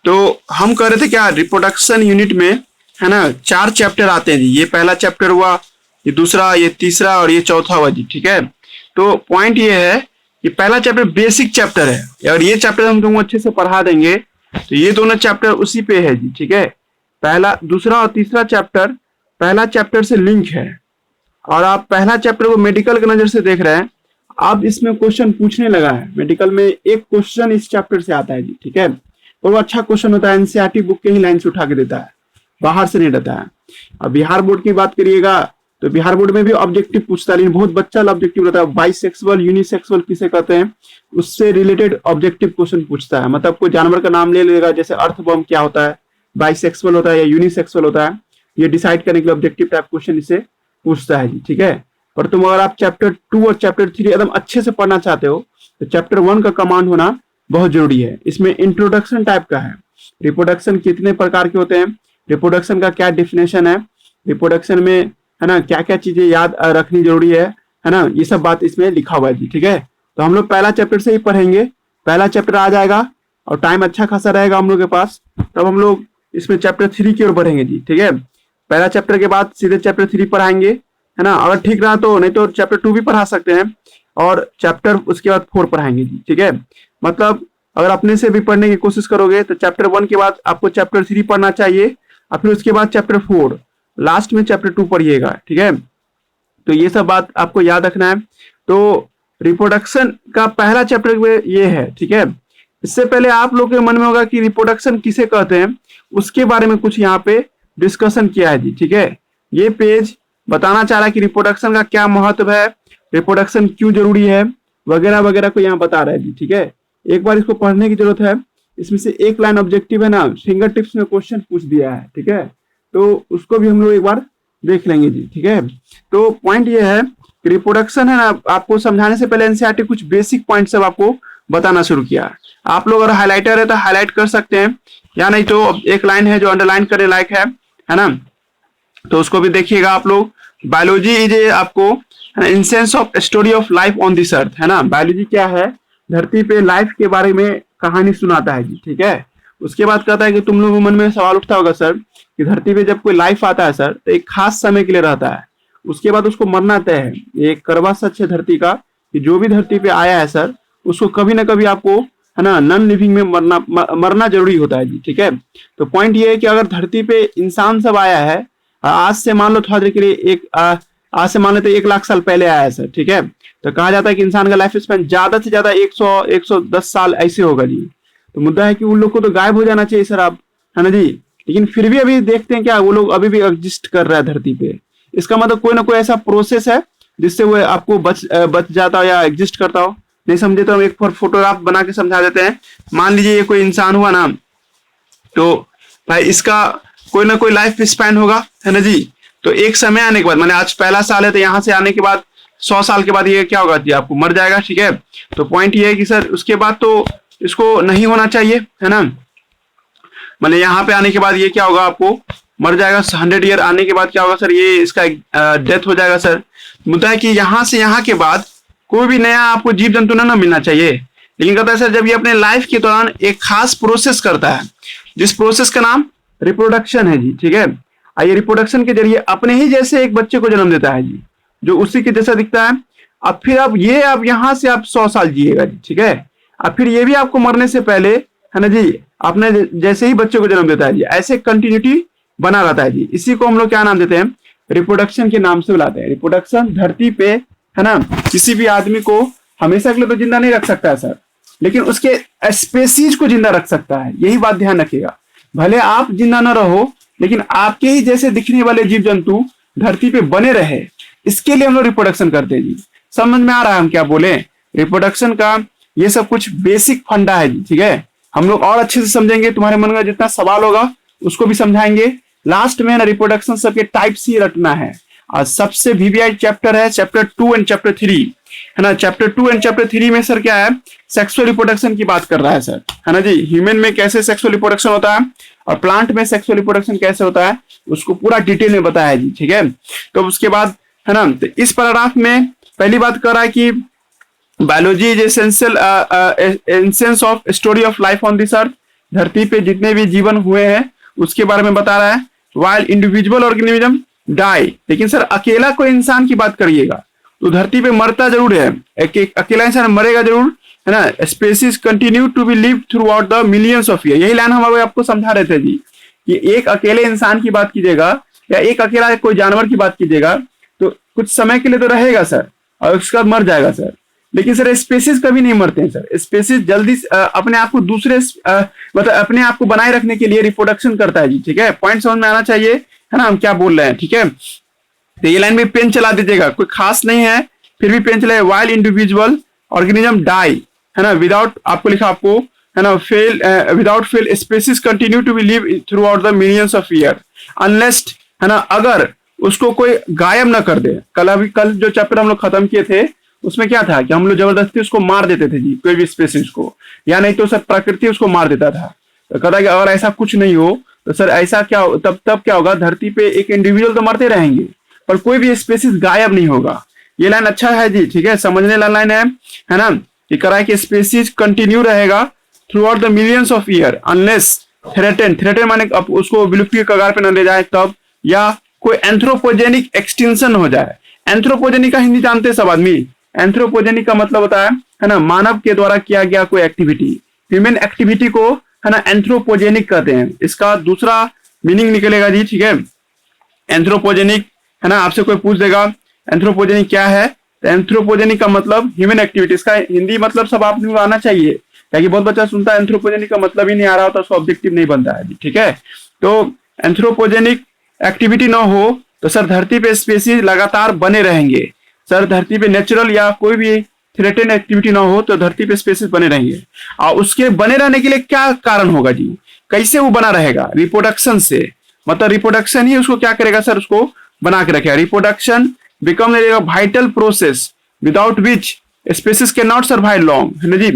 तो हम कह रहे थे क्या, रिप्रोडक्शन यूनिट में है ना 4 चैप्टर आते हैं जी। ये पहला चैप्टर हुआ, ये दूसरा, ये तीसरा और ये चौथा हुआ जी। ठीक है, तो पॉइंट ये है कि पहला चैप्टर बेसिक चैप्टर है और ये चैप्टर हम तुमको अच्छे से पढ़ा देंगे। तो ये दोनों चैप्टर उसी पे है जी। ठीक है, पहला, दूसरा और तीसरा चैप्टर पहला चैप्टर से लिंक है। और आप पहला चैप्टर को मेडिकल की नजर से देख रहे हैं, अब इसमें क्वेश्चन पूछने लगा है। मेडिकल में एक क्वेश्चन इस चैप्टर से आता है जी। ठीक है, और वो अच्छा क्वेश्चन होता है, एनसीईआरटी बुक के ही लाइन से उठा के देता है, बाहर से नहीं रहता है। अब बिहार बोर्ड की बात करिएगा तो बिहार बोर्ड में भी ऑब्जेक्टिव पूछता है, लेकिन बहुत बच्चा ऑब्जेक्टिव रहता है। बाइसेक्सुअल, यूनिसेक्सुअल किसे कहते हैं, उससे रिलेटेड ऑब्जेक्टिव क्वेश्चन पूछता है। मतलब कोई जानवर का नाम ले लेगा, जैसे अर्थवर्म क्या होता है, बाइसेक्सुअल होता है या यूनिसेक्सुअल होता है, ये डिसाइड करने के लिए ऑब्जेक्टिव टाइप क्वेश्चन इसे पूछता है जी। ठीक है, पर तुम अगर आप चैप्टर 2 और चैप्टर 3 एकदम अच्छे से पढ़ना चाहते हो तो चैप्टर 1 का कमांड होना बहुत जरूरी है। इसमें इंट्रोडक्शन टाइप का है, रिप्रोडक्शन कितने प्रकार के होते हैं, रिप्रोडक्शन का क्या डिफिनेशन है, रिप्रोडक्शन में है ना क्या क्या चीजें याद रखनी जरूरी है ना, ये सब बात इसमें लिखा हुआ है जी। ठीक है, तो हम लोग पहला चैप्टर से ही पढ़ेंगे, पहला चैप्टर आ जाएगा और टाइम अच्छा खासा रहेगा हम लोग के पास, तब हम लोग इसमें चैप्टर 3 की ओर बढ़ेंगे जी। ठीक है, पहला चैप्टर के बाद सीधे चैप्टर 3 पढ़ाएंगे, है ना। अगर ठीक रहा तो, नहीं तो चैप्टर 2 भी पढ़ा सकते हैं और चैप्टर उसके बाद 4 पढ़ाएंगे जी। ठीक है, मतलब अगर अपने से भी पढ़ने की कोशिश करोगे तो चैप्टर 1 के बाद आपको चैप्टर 3 पढ़ना चाहिए और फिर उसके बाद चैप्टर 4, लास्ट में चैप्टर 2 पढ़िएगा। ठीक है, तो ये सब बात आपको याद रखना है। तो रिप्रोडक्शन का पहला चैप्टर ये है। ठीक है, इससे पहले आप लोग के मन में होगा कि रिप्रोडक्शन किसे कहते हैं, उसके बारे में कुछ यहाँ पे डिस्कशन किया है जी। ठीक है, ये पेज बताना चाह रहा है कि रिप्रोडक्शन का क्या महत्व है, रिप्रोडक्शन क्यों जरूरी है, वगैरह वगैरह को यहाँ बता रहा है जी। ठीक है, एक बार इसको पढ़ने की जरूरत है। इसमें से एक लाइन ऑब्जेक्टिव है ना, फिंगर टिप्स में क्वेश्चन पूछ दिया है। ठीक है, तो उसको भी हम लोग एक बार देख लेंगे जी। ठीक है, तो पॉइंट ये है कि रिप्रोडक्शन है ना, आपको समझाने से पहले एनसीईआरटी कुछ बेसिक पॉइंट सब आपको बताना शुरू किया। आप लोग अगर हाईलाइटर है तो हाईलाइट कर सकते हैं, या नहीं तो एक लाइन है जो अंडरलाइन करने लायक है ना, तो उसको भी देखिएगा आप लोग। बायोलॉजी इज आपको incense of story of life on this earth, है ना। बायोलॉजी क्या है, धरती पे लाइफ के बारे में कहानी सुनाता है जी। ठीक है, उसके बाद कहता है कि तुम लोगों के मन में सवाल उठता होगा सर कि धरती पे जब कोई लाइफ आता है सर तो एक खास समय के लिए रहता है, उसके बाद उसको मरना तय है। ये एक कड़वा सच है धरती का कि जो भी धरती पे आया है सर उसको कभी ना कभी आपको है ना नॉन लिविंग में मरना जरूरी होता है जी। ठीक है, तो पॉइंट ये है कि अगर धरती पे इंसान सब आया है, आज से मान लो थोड़ा देर के लिए आज से मान लेते 1 लाख साल पहले आया है सर। ठीक है, तो कहा जाता है कि इंसान का लाइफ स्पैन ज्यादा से ज्यादा 100-110 साल ऐसे होगा जी। तो मुद्दा है कि उन लोग को तो गायब हो जाना चाहिए सर आप, है ना जी, लेकिन फिर भी अभी देखते हैं क्या वो लोग अभी भी एग्जिस्ट कर रहा है धरती पे। इसका मतलब कोई ना कोई ऐसा प्रोसेस है जिससे वो आपको बच जाता हो या एग्जिस्ट करता हो। नहीं समझे तो हम एक फोटोग्राफ बना के समझा देते हैं। मान लीजिए ये कोई इंसान हुआ ना, तो भाई इसका कोई ना कोई लाइफ स्पैन होगा, है ना जी। तो एक समय आने के बाद, माने आज पहला साल है तो यहाँ से आने के बाद 100 साल के बाद ये क्या होगा जी, आपको मर जाएगा। ठीक है, तो पॉइंट ये है कि सर उसके बाद तो इसको नहीं होना चाहिए, है ना। माने यहाँ पे आने के बाद ये क्या होगा, आपको मर जाएगा। 100 ईयर आने के बाद क्या होगा सर, ये इसका डेथ हो जाएगा सर। मुद्दा है कि यहाँ से यहाँ के बाद कोई भी नया आपको जीव जंतु ना मिलना चाहिए। लेकिन कहता है सर जब ये अपने लाइफ के दौरान एक खास प्रोसेस करता है, जिस प्रोसेस का नाम रिप्रोडक्शन है जी। ठीक है, ये रिप्रोडक्शन के जरिए अपने ही जैसे एक बच्चे को जन्म देता है जी, जो उसी के जैसा दिखता है। अब फिर अब यहाँ से आप 100 साल जिएगा जी। ठीक है, अब फिर ये भी आपको मरने से पहले, है ना जी, अपने जैसे ही बच्चे को जन्म देता है जी। ऐसे कंटिन्यूटी बना रहता है जी। इसी को हम लोग क्या नाम देते हैं, रिप्रोडक्शन के नाम से बुलाते हैं। रिप्रोडक्शन धरती पे, है ना, किसी भी आदमी को हमेशा के लिए तो जिंदा नहीं रख सकता है सर, लेकिन उसके स्पेसीज को जिंदा रख सकता है। यही बात ध्यान रखिएगा, भले आप जिंदा न रहो लेकिन आपके ही जैसे दिखने वाले जीव जंतु धरती पे बने रहे, इसके लिए हम लोग रिप्रोडक्शन करते हैं जी। समझ में आ रहा है हम क्या बोले, रिप्रोडक्शन का ये सब कुछ बेसिक फंडा है जी। ठीक है, हम लोग और अच्छे से समझेंगे, तुम्हारे मन में जितना सवाल होगा उसको भी समझाएंगे। लास्ट में ना रिप्रोडक्शन सबके टाइप्स ही रटना है। और सबसे वीवीआई चैप्टर है चैप्टर 2 एंड चैप्टर 3, है ना। चैप्टर 2 एंड चैप्टर 3 में सर क्या है, सेक्सुअल रिप्रोडक्शन की बात कर रहा है सर, है ना जी। ह्यूमन में कैसे सेक्सुअल रिप्रोडक्शन होता है और प्लांट में सेक्सुअल रिप्रोडक्शन कैसे होता है उसको पूरा डिटेल में बताया है जी। ठीक है, तो उसके बाद है ना, तो इस पैराग्राफ में पहली बात कर रहा है कि biology is essential essence of story of life on this earth. धरती पे जितने भी जीवन हुए हैं उसके बारे में बता रहा है। वाइल इंडिविजुअल ऑर्गेनिज्म डाई, लेकिन सर अकेला कोई इंसान की बात करिएगा तो धरती पे मरता जरूर है, एक अकेला इंसान मरेगा जरूर, है ना। Species continue to be live throughout the millions of year, यही लाइन हम अभी आपको समझा रहे थे जी कि एक अकेले इंसान की बात कीजिएगा या एक अकेला कोई जानवर की बात कीजिएगा तो कुछ समय के लिए तो रहेगा सर और उसके बाद मर जाएगा सर, लेकिन सर स्पेसीज कभी नहीं मरते हैं सर। स्पेसीज जल्दी अपने आप को दूसरे मतलब अपने आप को बनाए रखने के लिए रिप्रोडक्शन करता है जी, ठीक है। पॉइंट समझ में आना चाहिए, है ना, हम क्या बोल रहे हैं, ठीक है। तो ये लाइन में पेन चला दीजिएगा, कोई खास नहीं है फिर भी पेन चलाए। वाइल इंडिविजुअल ऑर्गेनिज्म डाई, है ना, विदाउट आपको लिखा आपको, है ना, fail without fail species continue to be live throughout the millions of year unless, है ना, अगर उसको कोई गायब ना कर दे। कल जो चैप्टर हम लोग खत्म किए थे उसमें क्या था कि हम लोग जबरदस्ती उसको मार देते थे जी, कोई भी स्पेसीज को, या नहीं तो सर प्रकृति उसको मार देता था। तो कहता कि अगर ऐसा कुछ नहीं हो तो सर ऐसा क्या तब क्या होगा, धरती पे एक इंडिविजुअल तो मरते रहेंगे पर कोई भी स्पेसीज गायब नहीं होगा। ये लाइन अच्छा है जी, ठीक है, समझने वाला लाइन है ना। ये करा कि स्पेसीज कंटिन्यू रहेगा through out the millions of year unless threaten माने उसको विलुप्ति के कगार पे न ले जाए तब, या कोई एंथ्रोपोजेनिक एक्सटिंक्शन हो जाए। एंथ्रोपोजेनिक का हिंदी जानते हैं सब आदमी। एंथ्रोपोजेनिक का मतलब होता है ना, मानव के द्वारा किया गया कोई एक्टिविटी, ह्यूमन एक्टिविटी को, है ना, एंथ्रोपोजेनिक कहते हैं। इसका दूसरा मीनिंग निकलेगा जी, ठीक है। एंथ्रोपोजेनिक, है ना, आपसे कोई पूछ देगा एंथ्रोपोजेनिक क्या है, तो एंथ्रोपोजेनिक का मतलब ह्यूमन एक्टिविटी। इसका हिंदी मतलब सब आपको आना चाहिए, क्योंकि बहुत बच्चा सुनता है एंथ्रोपोजेनिक का मतलब ही नहीं आ रहा होता, उसको ऑब्जेक्टिव नहीं बनता है जी, ठीक है। तो एंथ्रोपोजेनिक एक्टिविटी ना हो तो सर धरती पे स्पेसीज लगातार बने रहेंगे। सर धरती पे नेचुरल या कोई भी थ्रेटेन एक्टिविटी ना हो तो धरती पे स्पेसीज बने रहेंगे। और उसके बने रहने के लिए क्या कारण होगा जी, कैसे वो बना रहेगा, रिप्रोडक्शन से। मतलब रिप्रोडक्शन ही उसको क्या करेगा सर, उसको बना के रखेगा। Reproduction become a vital process without which species can not survive long, है ना जी।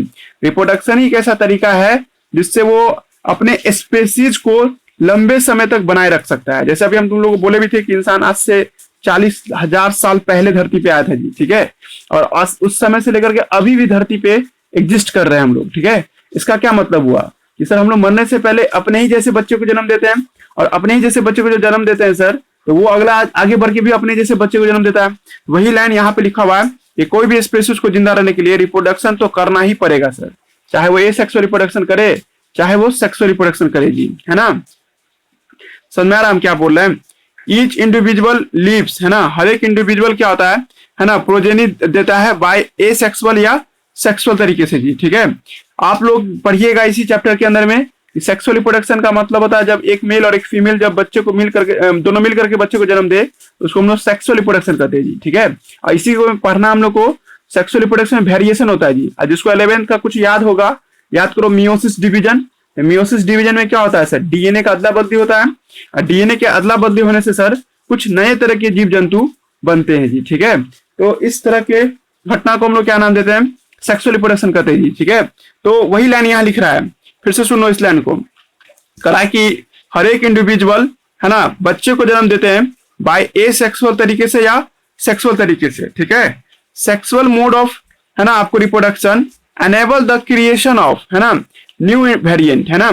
रिप्रोडक्शन ही एक ऐसा तरीका है जिससे वो अपने स्पेसीज को लंबे समय तक बनाए रख सकता है। जैसे अभी हम तुम लोग बोले भी थे कि इंसान आज से 40,000 साल पहले धरती पे आया था जी, ठीक है, और उस समय से लेकर के अभी भी धरती पे एग्जिस्ट कर रहे हैं हम लोग, ठीक है। इसका क्या मतलब हुआ कि सर हम लोग मरने से पहले अपने ही जैसे बच्चे को जन्म देते हैं, और अपने ही जैसे बच्चे को जो जन्म देते हैं सर, तो वो अगला आगे बढ़ के भी अपने जैसे बच्चे को जन्म देता है। वही लाइन यहाँ पे लिखा हुआ है कि कोई भी स्पेसीज को जिंदा रहने के लिए रिप्रोडक्शन तो करना ही पड़ेगा सर, चाहे वो एसेक्सुअल रिप्रोडक्शन करे चाहे वो सेक्सुअल रिप्रोडक्शन करे जी, है ना। समझ में आ रहा हम क्या बोल रहे हैं। ईच इंडिविजुअल लीव्स, है ना, हर एक इंडिविजुअल क्या होता है ना, प्रोजेनी देता है बाय एसेक्सुअल या सेक्सुअल तरीके से जी, ठीक है। आप लोग पढ़िएगा इसी चैप्टर के अंदर में सेक्सुअल रिप्रोडक्शन का मतलब होता है जब एक मेल और एक फीमेल जब बच्चे को मिल करके दोनों मिल करके बच्चे को जन्म दे उसको हम लोग सेक्सुअल रिप्रोडक्शन कहते हैं जी, ठीक है। और इसी को पढ़ना हम लोग को सेक्सुअल रिप्रोडक्शन में वेरिएशन होता है जी। जिसको 11th का कुछ याद होगा, याद करो मियोसिस डिवीजन। मियोसिस डिवीजन में क्या होता है सर, डीएनए का अदला बदली होता है, और डीएनए के अदला बदली होने से सर कुछ नए तरह के जीव जंतु बनते हैं जी, ठीक है। तो इस तरह के घटना को हम लोग क्या नाम देते हैं, सेक्सुअल रिप्रोडक्शन कहते हैं जी, ठीक है। तो वही लाइन यहाँ लिख रहा है, फिर से सुनो इस लाइन को, कहा कि हर एक इंडिविजुअल, है ना, बच्चे को जन्म देते हैं बाय एसेक्सुअल तरीके से या सेक्सुअल तरीके से, ठीक है। सेक्सुअल मोड ऑफ, है ना, आपको reproduction enable the creation of, है ना, न्यू वेरिएंट, है ना।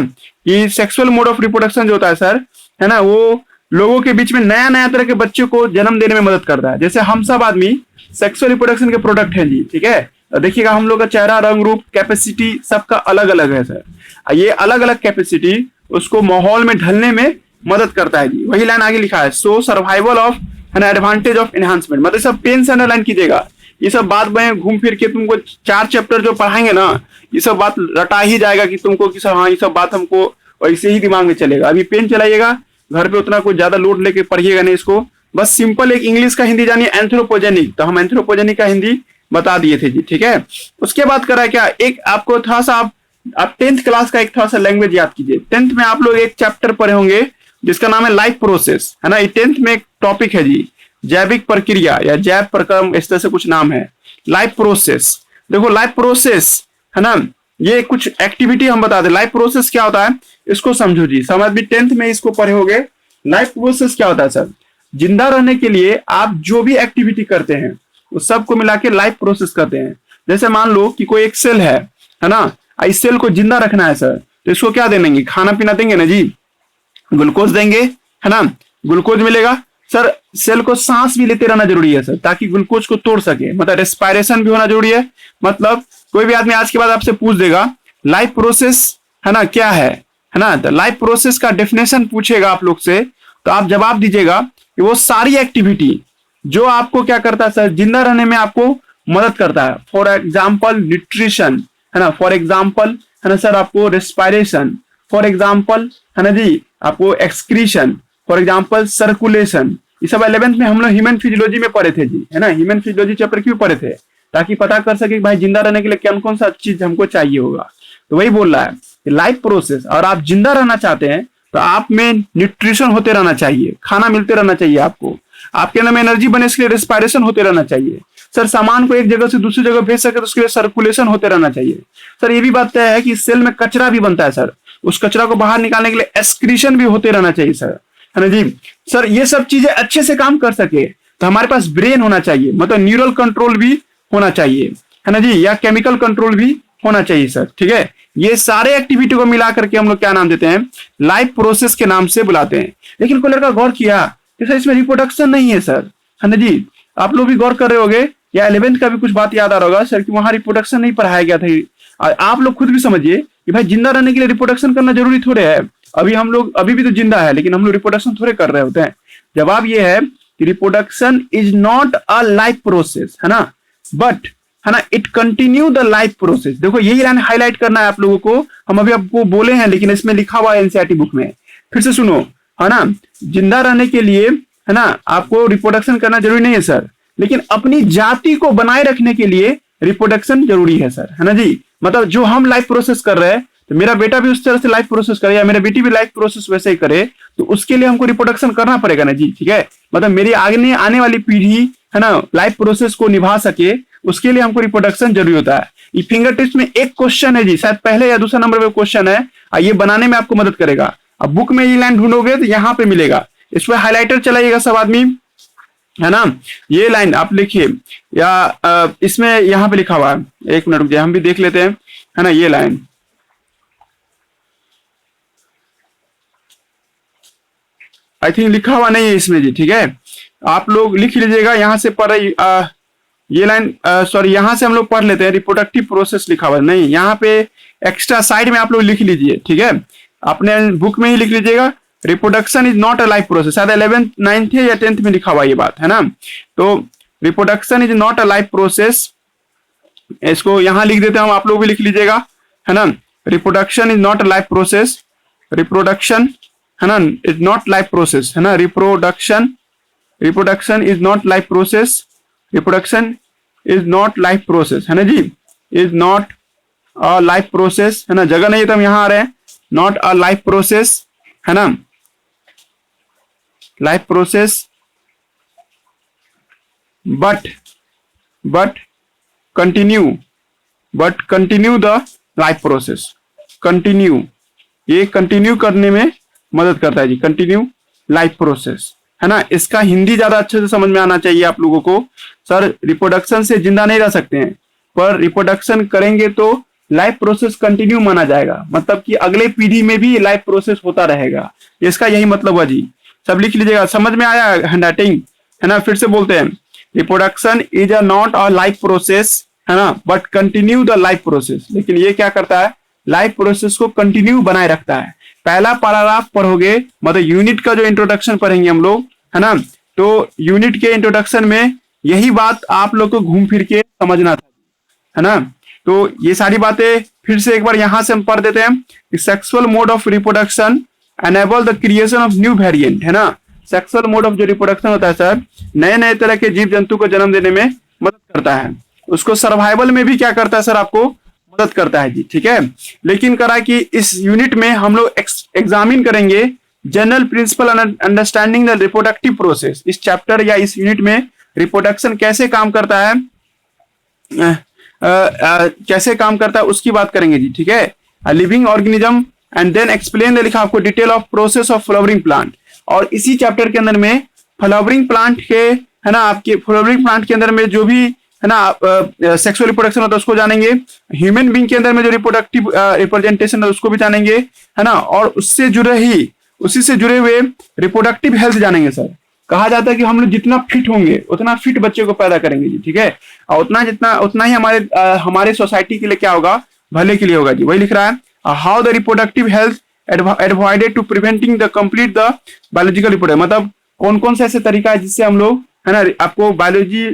ये सेक्सुअल मोड ऑफ रिप्रोडक्शन जो होता है सर, है ना, वो लोगों के बीच में नया नया तरह के बच्चे को जन्म देने में मदद करता है। जैसे हम सब आदमी सेक्सुअल रिप्रोडक्शन के प्रोडक्ट हैं जी, ठीक है। देखिएगा हम लोग का चेहरा, रंग, रूप, कैपेसिटी सबका अलग अलग है सर। ये अलग अलग कैपेसिटी उसको माहौल में ढलने में मदद करता है जी। वही लाइन आगे लिखा है, सो सर्वाइवल ऑफ, है ना, एडवांटेज ऑफ एनहांसमेंट। मतलब सब पेन से अंडरलाइन कीजिएगा, ये सब बात में घूम फिर के तुमको 4 चैप्टर जो पढ़ाएंगे ना, ये सब बात रटा ही जाएगा कि तुमको कि सर हाँ ये सब बात हमको वैसे ही दिमाग में चलेगा। अभी पेन चलाइएगा, घर पे उतना कोई ज्यादा लोड लेके पढ़िएगा नहीं इसको, बस सिंपल एक इंग्लिश का हिंदी जानिए एंथ्रोपोजेनिक, तो हम एंथ्रोपोजेनिक का हिंदी बता दिए थे जी, ठीक है। उसके बाद करा क्या, एक आपको थोड़ा सा आप 10th क्लास का एक थोड़ा सा लैंग्वेज याद कीजिए। 10th में आप लोग एक चैप्टर पढ़े होंगे जिसका नाम है लाइफ प्रोसेस, है ना। ये 10th में एक टॉपिक है जी, जैविक प्रक्रिया या जैव प्रक्रम, इस तरह से कुछ नाम है, लाइफ प्रोसेस। देखो लाइफ प्रोसेस, है ना, ये कुछ एक्टिविटी हम बता दें। लाइफ प्रोसेस क्या होता है इसको समझो जी, समझ भी 10th में इसको पढ़े होंगे। लाइफ प्रोसेस क्या होता है सर, जिंदा रहने के लिए आप जो भी एक्टिविटी करते हैं उस सबको मिला के लाइफ प्रोसेस कहते हैं। जैसे मान लो कि कोई एक सेल है ना, इस सेल को जिंदा रखना है सर, तो इसको क्या देंगे, खाना पीना देंगे ना जी, ग्लूकोज देंगे, है ना, ग्लूकोज मिलेगा। सर सेल को सांस भी लेते रहना जरूरी है सर, ताकि ग्लूकोज को तोड़ सके, मतलब रेस्पिरेशन भी होना जरूरी है। मतलब कोई भी आदमी आज के बाद आपसे पूछ देगा लाइफ प्रोसेस है ना क्या है ना, तो लाइफ प्रोसेस का डेफिनेशन पूछेगा आप लोग से, तो आप जवाब दीजिएगा कि वो सारी एक्टिविटी जो आपको क्या करता है सर, जिंदा रहने में आपको मदद करता है। फॉर एग्जाम्पल न्यूट्रिशन, है ना, फॉर एग्जाम्पल है ना सर आपको रेस्पिरेशन, फॉर एग्जाम्पल है ना जी आपको एक्सक्रीशन, फॉर एग्जाम्पल सर्कुलेशन। ये सब 11th में हम लोग ह्यूमन फिजियोलॉजी में पढ़े थे जी, है ना, ह्यूमन फिजियोलॉजी चैप्टर क्यों पढ़े थे, ताकि पता कर सके कि भाई जिंदा रहने के लिए कौन कौन सा चीज हमको चाहिए होगा। तो वही बोल रहा है कि लाइफ प्रोसेस, और आप जिंदा रहना चाहते हैं तो आप में न्यूट्रिशन होते रहना चाहिए, खाना मिलते रहना चाहिए आपको, आपके अंदर में एनर्जी बने इसके लिए रेस्पिरेशन होते रहना चाहिए। सर सामान को एक जगह से दूसरी जगह भेज सके तो उसके लिए सर्कुलेशन होते रहना चाहिए। सर ये भी बात तय है कि सेल में कचरा भी बनता है सर, उस कचरा को बाहर निकालने के लिए एक्सक्रीशन भी होते रहना चाहिए सर, है ना जी। सर ये सब चीजें अच्छे से काम कर सके तो हमारे पास ब्रेन होना चाहिए, मतलब न्यूरल कंट्रोल भी होना चाहिए, है ना जी, या केमिकल कंट्रोल भी होना चाहिए सर, ठीक है। ये सारे एक्टिविटी को मिला करके हम लोग क्या नाम देते हैं, लाइफ प्रोसेस के नाम से बुलाते हैं। लेकिन कोई लड़का गौर किया कि सर इसमें रिप्रोडक्शन नहीं है सर, है ना जी, आप लोग भी गौर कर रहे होंगे, या 11th का भी कुछ बात याद आ रहा होगा सर कि वहां रिप्रोडक्शन नहीं पढ़ाया गया था। आप लोग खुद भी समझिए कि भाई जिंदा रहने के लिए रिप्रोडक्शन करना जरूरी थोड़े है। अभी हम लोग अभी भी तो जिंदा है, लेकिन हम लोग रिप्रोडक्शन थोड़े कर रहे होते हैं। जवाब ये है कि reproduction is not a life process, है ना, बट है ना it continue the life process. देखो यही लाइन हाईलाइट करना है आप लोगों को, हम अभी आपको बोले हैं लेकिन इसमें लिखा हुआ है एनसीईआरटी बुक में, फिर से सुनो, है ना, जिंदा रहने के लिए है ना आपको रिप्रोडक्शन करना जरूरी नहीं है सर, लेकिन अपनी जाति को बनाए रखने के लिए रिप्रोडक्शन जरूरी है सर, है ना जी। मतलब जो हम लाइफ प्रोसेस कर रहे हैं तो मेरा बेटा भी उस तरह से लाइफ प्रोसेस करे, या मेरा बेटी भी लाइफ प्रोसेस वैसे ही करे, तो उसके लिए हमको रिप्रोडक्शन करना पड़ेगा ना जी, ठीक है। मतलब मेरी आने वाली पीढ़ी है ना लाइफ प्रोसेस को निभा सके, उसके लिए हमको रिप्रोडक्शन जरूरी होता है। ये फिंगर टिप्स में एक क्वेश्चन है जी, शायद पहले या दूसरा नंबर पे क्वेश्चन है, ये बनाने में आपको मदद करेगा। अब बुक में ये लाइन ढूंढोगे तो यहाँ पे मिलेगा, इस पर हाईलाइटर चलाइएगा सब आदमी, है ना। ये लाइन आप लिखिए, या इसमें यहाँ पे लिखा हुआ है, एक मिनट रुक जाइए हम भी देख लेते हैं, है ना। ये लाइन आई थिंक लिखा हुआ नहीं है इसमें जी, ठीक है, आप लोग लिख लीजिएगा यहाँ से पढ़ ये लाइन, सॉरी यहाँ से हम लोग पढ़ लेते हैं, रिप्रोडक्टिव प्रोसेस लिखा हुआ नहीं, यहाँ पे एक्स्ट्रा साइड में आप लोग लिख लीजिए, ठीक है, अपने बुक में ही लिख लीजिएगा, reproduction is not a life process. शायद 11th 9th या 10th में लिखा हुआ ये बात, है ना। तो reproduction is not a life process, इसको यहाँ लिख देते हैं हम, आप लोग भी लिख लीजिएगा, है ना। Reproduction is not a life process, reproduction है ना इज नॉट लाइफ प्रोसेस, है ना, reproduction is not life process, reproduction is not life process, है ना जी, is not a life process, है ना, जगह नहीं है तो हम यहाँ आ रहे हैं, नॉट अ लाइफ प्रोसेस, है ना, life process, but continue the life process, continue, ये कंटिन्यू करने में मदद करता है जी, कंटिन्यू लाइफ प्रोसेस, है ना। इसका हिंदी ज्यादा अच्छे से समझ में आना चाहिए आप लोगों को। सर रिप्रोडक्शन से जिंदा नहीं रह सकते हैं, पर रिप्रोडक्शन करेंगे तो लाइफ प्रोसेस कंटिन्यू माना जाएगा, मतलब कि अगले पीढ़ी में भी लाइफ प्रोसेस होता रहेगा, इसका यही मतलब हुआ जी। सब लिख लीजिएगा, समझ में आया हैंडराइटिंग, है ना। फिर से बोलते हैं, reproduction is a not a life process, है ना, but continue the life process. लेकिन ये क्या करता है, लाइफ प्रोसेस को कंटिन्यू बनाए रखता है। पहला पैराग्राफ पढ़ोगे, मतलब यूनिट का जो इंट्रोडक्शन पढ़ेंगे हम लोग, है ना, तो यूनिट के इंट्रोडक्शन में यही बात आप लोग को घूम फिर के समझना था, है ना। तो ये सारी बातें फिर से एक बार यहां से हम पढ़ देते हैं। Sexual mode of reproduction enable the creation of new variant, है ना। सेक्सुअल मोड ऑफ जो रिप्रोडक्शन होता है सर, नए नए तरह के जीव जंतु को जन्म देने में मदद करता है, उसको सर्वाइवल में भी क्या करता है सर, आपको मदद करता है जी, ठीक है। लेकिन करा कि इस यूनिट में हम लोग एग्जामिन करेंगे general principle understanding the reproductive process. इस चैप्टर या इस यूनिट में रिप्रोडक्शन कैसे काम करता है, कैसे काम करता है उसकी बात करेंगे जी, ठीक है। Living organism and then explain the, लिखा आपको, detail of process of flowering plant. और इसी चैप्टर के अंदर में फ्लावरिंग प्लांट के, है ना, आपके फ्लावरिंग प्लांट के अंदर में जो भी है ना, सेक्सुअल रिप्रोडक्शन होता है उसको जानेंगे, ह्यूमन बीइंग के अंदर में जो रिप्रोडक्टिव रिप्रेजेंटेशन है उसको भी जानेंगे, है ना, और उसी से जुड़े हुए रिप्रोडक्टिव हेल्थ जानेंगे सर। कहा जाता है कि हम लोग जितना फिट होंगे उतना फिट बच्चे को पैदा करेंगे जी, ठीक है, और उतना ही हमारे सोसाइटी के लिए क्या होगा, भले के लिए होगा जी, वही लिख रहा है। How the reproductive health avoided to preventing the complete the biological reproduction, मतलब कौन कौन सा ऐसे तरीका है जिससे हम लोग, है ना, आपको बायोलॉजी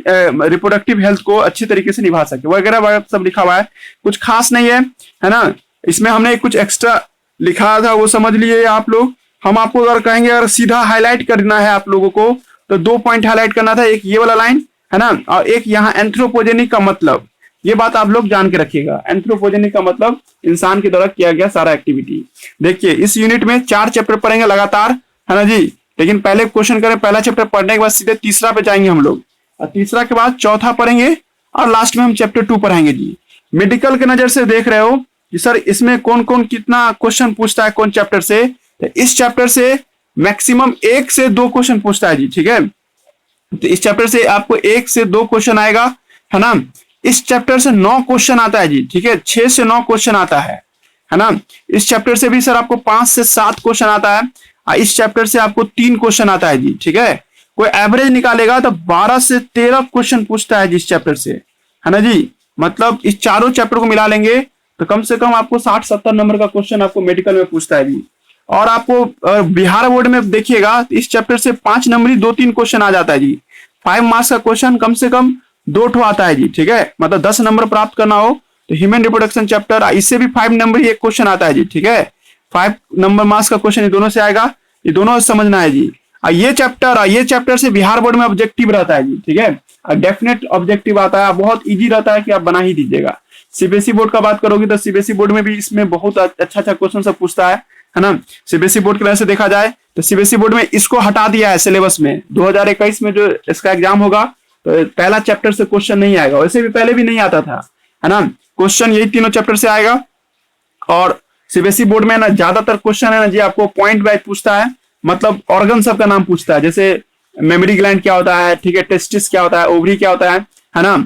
रिप्रोडक्टिव हेल्थ को अच्छी तरीके से निभा सके, वगैरह सब लिखा हुआ है। कुछ खास नहीं है ना, इसमें हमने कुछ एक्स्ट्रा लिखा था वो समझ लिए आप लोग। हम आपको अगर कहेंगे, अगर सीधा हाईलाइट करना है आप लोगों को तो 2 पॉइंट हाईलाइट करना था, एक ये वाला लाइन, है ना, और एक यहाँ एंथ्रोपोजेनिक का मतलब, ये बात आप लोग जान के रखिएगा। एंथ्रोपोजेनिक का मतलब इंसान के द्वारा किया गया सारा एक्टिविटी। देखिए इस यूनिट में 4 चैप्टर पढ़ेंगे लगातार, है ना जी, लेकिन पहले क्वेश्चन करें, पहला चैप्टर पढ़ने के बाद सीधे तीसरा पे जाएंगे हम लोग, और तीसरा के बाद चौथा पढ़ेंगे, और लास्ट में हम चैप्टर 2 पढ़ेंगे जी। मेडिकल के नजर से देख रहे हो कि सर इसमें कौन कौन कितना क्वेश्चन पूछता है कौन चैप्टर से, तो इस चैप्टर से मैक्सिमम 1 से 2 क्वेश्चन पूछता है जी, ठीक है। तो इस चैप्टर से आपको 1 से 2 क्वेश्चन आएगा, है ना। इस चैप्टर से 9 क्वेश्चन आता है जी, ठीक है, 6 से 9 क्वेश्चन आता है ना। इस चैप्टर से भी सर आपको 5 से 7 क्वेश्चन आता है, और इस चैप्टर से आपको 3 क्वेश्चन आता है जी, ठीक है। कोई एवरेज निकालेगा तो 12 से 13 क्वेश्चन पूछता है जी इस चैप्टर से, है ना जी। मतलब इस चारों चैप्टर को मिला लेंगे तो कम से कम आपको 60-70 नंबर का क्वेश्चन आपको मेडिकल में पूछता है जी। और आपको बिहार बोर्ड में देखिएगा तो इस चैप्टर से 5 नंबरी 2-3 क्वेश्चन आ जाता है जी। 5 मार्क्स का क्वेश्चन कम से कम 2 ठो आता है जी, ठीक है। मतलब 10 नंबर प्राप्त करना हो तो ह्यूमन रिप्रोडक्शन चैप्टर, इससे भी 5 नंबर एक क्वेश्चन आता है जी, ठीक है। 5 नंबर मार्क्स का क्वेश्चन ये दोनों से आएगा, ये दोनों समझना है जी। ये चैप्टर से बिहार बोर्ड में ऑब्जेक्टिव रहता है जी, ठीक है, डेफिनेट ऑब्जेक्टिव आता है, बहुत इजी रहता है कि आप बना ही दीजिएगा। सीबीएसई बोर्ड का बात करोगे तो सीबीएसई बोर्ड में भी इसमें बहुत अच्छा क्वेश्चन सब पूछता है ना। सीबीएसई बोर्ड की वजह से देखा जाए तो सीबीएसई बोर्ड में इसको हटा दिया है सिलेबस में। 2021 में जो इसका एग्जाम होगा तो पहला चैप्टर से क्वेश्चन नहीं आएगा, वैसे भी पहले भी नहीं आता था, है ना। क्वेश्चन यही तीनों चैप्टर से आएगा। और सीबीएसई बोर्ड में ना ज्यादातर क्वेश्चन है ना जी आपको पॉइंट वाइज पूछता है, मतलब ऑर्गन सब का नाम पूछता है, जैसे मेमोरी ग्लैंड क्या होता है, ठीक है, टेस्टिस क्या होता है, ओवरी क्या होता है ना,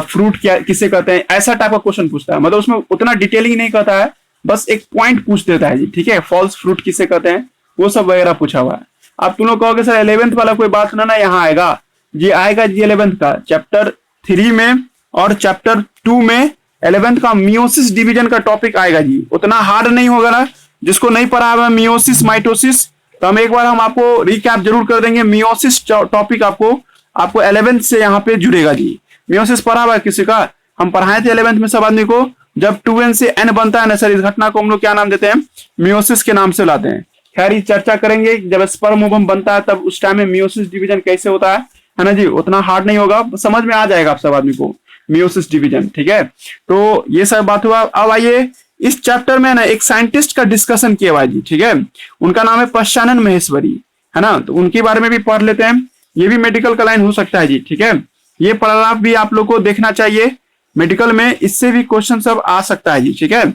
फ्रूट क्या किसे कहते हैं, ऐसा टाइप का क्वेश्चन पूछता है। मतलब उसमें उतना डिटेलिंग नहीं कहता है, बस एक पॉइंट पूछ देता है जी, ठीक है। फॉल्स फ्रूट किसे कहते हैं वो सब वगैरह पूछा हुआ है। आप तुम लोग कहोगे सर 11th वाला कोई बात ना यहाँ आएगा जी, आएगा जी 11th का चैप्टर 3 में और चैप्टर 2 में 11th का मियोसिस डिवीजन का टॉपिक आएगा जी। उतना हार्ड नहीं होगा ना, जिसको नहीं पढ़ा है मियोसिस माइटोसिस, तो हम एक बार हम आपको रिकैप जरूर कर देंगे। मियोसिस टॉपिक आपको 11th से यहाँ पे जुड़ेगा जी। मियोसिस पढ़ा हुआ है किसी का, हम पढ़ाए थे 11th में सब आदमी को। जब 2n से n बनता है ना सर, इस घटना को हम लोग क्या नाम देते हैं, मियोसिस के नाम से लाते हैं। खैर ये चर्चा करेंगे जब स्पर्म ओवम बनता है तब उस टाइम में मियोसिस डिवीजन कैसे होता है ना जी। उतना हार्ड नहीं होगा, समझ में आ जाएगा आप सब आदमी को मियोसिस डिवीजन, ठीक है। तो ये सब बात हुआ। अब आइए इस चैप्टर में ना एक साइंटिस्ट का डिस्कशन किया हुआ जी, ठीक है। उनका नाम है पश्चानन महेश्वरी, है ना, तो उनके बारे में भी पढ़ लेते हैं। ये भी मेडिकल का लाइन हो सकता है जी, ठीक है। ये पैराग्राफ भी आप लोग को देखना चाहिए मेडिकल में, इससे भी क्वेश्चन सब आ सकता है जी, ठीक है।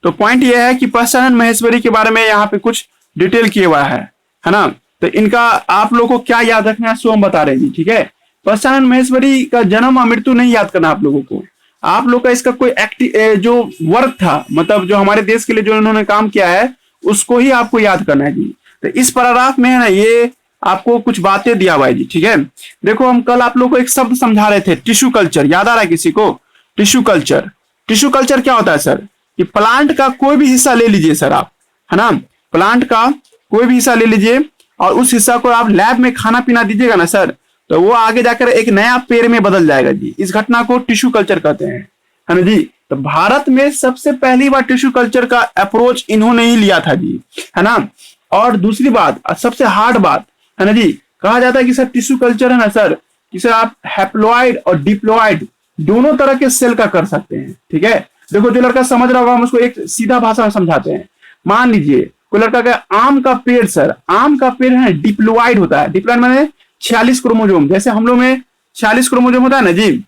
तो पॉइंट ये है कि पश्चानन महेश्वरी के बारे में यहाँ पे कुछ डिटेल किया हुआ है ना। तो इनका आप लोग को क्या याद रखना है सो हम बता रहे हैं जी, ठीक है। पश्चानन महेश्वरी का जन्म और मृत्यु नहीं याद करना आप लोगों को। आप लोग का इसका कोई जो वर्क था, मतलब जो हमारे देश के लिए जो इन्होंने काम किया है उसको ही आपको याद करना है जी। तो इस पैराग्राफ में है ना ये आपको कुछ बातें दिया हुआ है जी, ठीक है। देखो हम कल आप लोग को एक शब्द समझा रहे थे, टिश्यू कल्चर, याद आ रहा है किसी को? टिश्यू कल्चर, टिश्यू कल्चर क्या होता है सर, कि प्लांट का कोई भी हिस्सा ले लीजिए सर आप, है ना, प्लांट का कोई भी हिस्सा ले लीजिए और उस हिस्सा को आप लैब में खाना पीना दीजिएगा ना सर, तो वो आगे जाकर एक नया पेड़ में बदल जाएगा जी। इस घटना को टिश्यू कल्चर कहते हैं, है ना जी। तो भारत में सबसे पहली बार टिश्यू कल्चर का अप्रोच इन्होंने ही लिया था जी, है ना। और दूसरी बात, सबसे हार्ड बात, है ना जी, कहा जाता है कि सर टिश्यू कल्चर है ना सर, कि सर आप हैप्लॉइड और डिप्लॉइड दोनों तरह के सेल का कर सकते हैं, ठीक है। देखो जो लड़का समझ रहा होगा हम उसको एक सीधा भाषा में समझाते हैं। मान लीजिए कोई लड़का का आम का पेड़, सर आम का पेड़ है डिप्लॉइड होता है। डिप्लॉइड माने 46 क्रोमोजोम, जैसे हम लोग में 46 क्रोमोजोम होता है ना जी,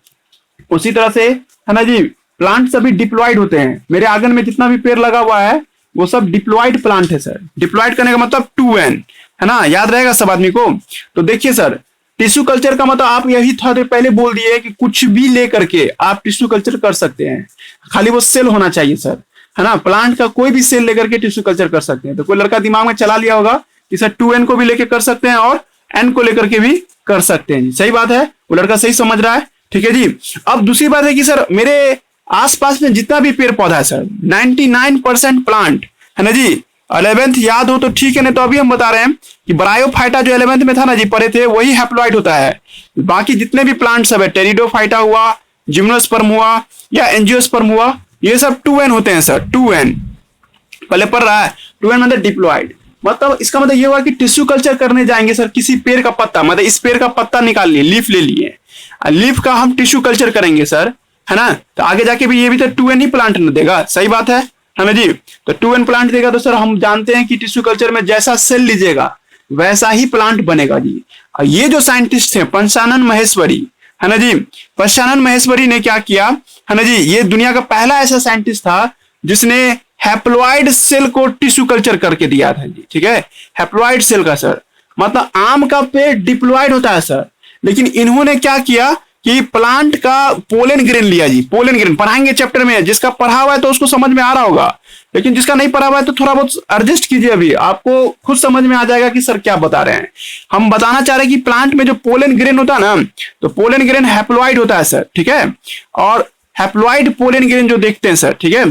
उसी तरह से है ना जी प्लांट सभी डिप्लॉइड होते हैं। मेरे आंगन में जितना भी पेड़ लगा हुआ है वो सब डिप्लॉइड प्लांट है सर। डिप्लॉइड करने का मतलब 2n, है ना, याद रहेगा सब आदमी को। तो देखिए सर टिश्यू कल्चर का मतलब आप यही थोड़े पहले बोल दिए कि कुछ भी लेकर के आप टिश्यू कल्चर कर सकते हैं, खाली वो सेल होना चाहिए सर, है ना। प्लांट का कोई भी सेल लेकर के टिश्यू कल्चर कर सकते हैं। तो कोई लड़का दिमाग में चला लिया होगा कि सर 2n को भी लेकर कर सकते हैं और n को लेकर के भी कर सकते हैं। सही बात है, वो लड़का सही समझ रहा है, ठीक है जी। अब दूसरी बात है कि सर मेरे आसपास में जितना भी पेड़ पौधा है सर 99% प्लांट, है ना जी। 11th याद हो तो ठीक है, नहीं तो अभी हम बता रहे हैं कि ब्रायोफाइटा जो 11th में था ना जी, पढ़े थे, वही हैप्लॉइड होता है। बाकी जितने भी प्लांट सब है, टेरिडोफाइटा हुआ, जिम्नोस्पर्म हुआ या एंजियोस्पर्म हुआ, ये सब 2n होते हैं सर, 2n पहले पढ़ रहा है। 2n मतलब डिप्लॉइड, मतलब इसका मतलब ये हुआ कि टिश्यू कल्चर करने जाएंगे सर, किसी पेड़ का पत्ता, मतलब इस पेड़ का पत्ता निकाल लिए, लीफ ले लिए, लीफ का हम टिश्यू कल्चर करेंगे सर, है ना। तो आगे जाके भी ये भी तो 2n ही प्लांट न देगा, सही बात है ना जी। तो 2n प्लांट देगा तो सर हम जानते हैं कि टिश्यू कल्चर में जैसा सेल लीजिएगा वैसा ही प्लांट बनेगा जी। और ये जो साइंटिस्ट थे पंचानन महेश्वरी, है ना जी, पंचानन महेश्वरी ने क्या किया, है ना जी, ये दुनिया का पहला ऐसा साइंटिस्ट था जिसने हैप्लॉइड सेल को टिश्यू कल्चर करके दिया था जी, ठीक है। हैप्लॉइड सेल का सर मतलब आम का पेड़ डिप्लॉइड होता है सर, लेकिन इन्होंने क्या किया कि प्लांट का पोलन ग्रेन लिया जी। पोलन ग्रेन पढ़ाएंगे चैप्टर में, जिसका पढ़ा हुआ है तो उसको समझ में आ रहा होगा, लेकिन जिसका नहीं पढ़ा हुआ है तो थोड़ा बहुत एडजस्ट कीजिए, अभी आपको खुद समझ में आ जाएगा कि सर क्या बता रहे हैं। हम बताना चाह रहे हैं कि प्लांट में जो पोलन ग्रेन होता है ना, तो पोलन ग्रेन हैप्लॉइड होता है सर, ठीक है। और हैप्लॉइड पोलन ग्रेन जो देखते हैं सर, ठीक है,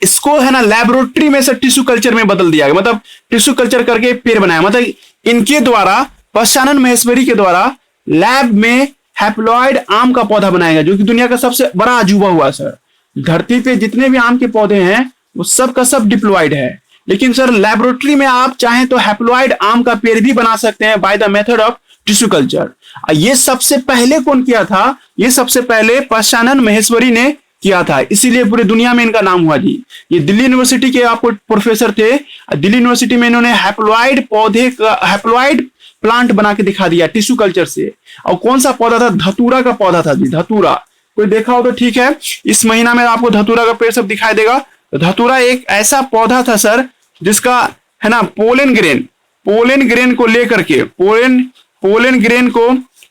इसको है ना लैबोरेटरी में सर टिश्यू कल्चर में बदल दिया गया, मतलब टिश्यू कल्चर करके पेड़ बनाया, मतलब इनके द्वारा, पंचानन महेश्वरी के द्वारा लैब में हैप्लॉइड आम का पौधा बनाएगा, जो कि दुनिया का सबसे बड़ा अजूबा हुआ सर। धरती पे जितने भी आम के पौधे हैं वो सब का सब डिप्लॉइड है, लेकिन सर लैबोरेटरी में आप चाहें तो हैप्लॉइड आम का पेड़ भी बना सकते हैं by the method of tissue culture. ये सबसे पहले कौन किया था? ये सबसे पहले पंचानन महेश्वरी ने किया था, इसीलिए पूरी दुनिया में इनका नाम हुआ जी। ये दिल्ली यूनिवर्सिटी के आपको प्रोफेसर थे, दिल्ली यूनिवर्सिटी में इन्होंने हैप्लॉइड पौधे का हैप्लॉइड प्लांट बना के दिखा दिया टिश्यू कल्चर से। और कौन सा पौधा था? धतूरा का पौधा था जी, धतूरा। कोई देखा हो तो ठीक है, इस महीना में आपको धतूरा का पेड़ सब दिखाई देगा। तो धतूरा एक ऐसा पौधा था सर जिसका है ना पोलन ग्रेन को लेकर के पोलन ग्रेन को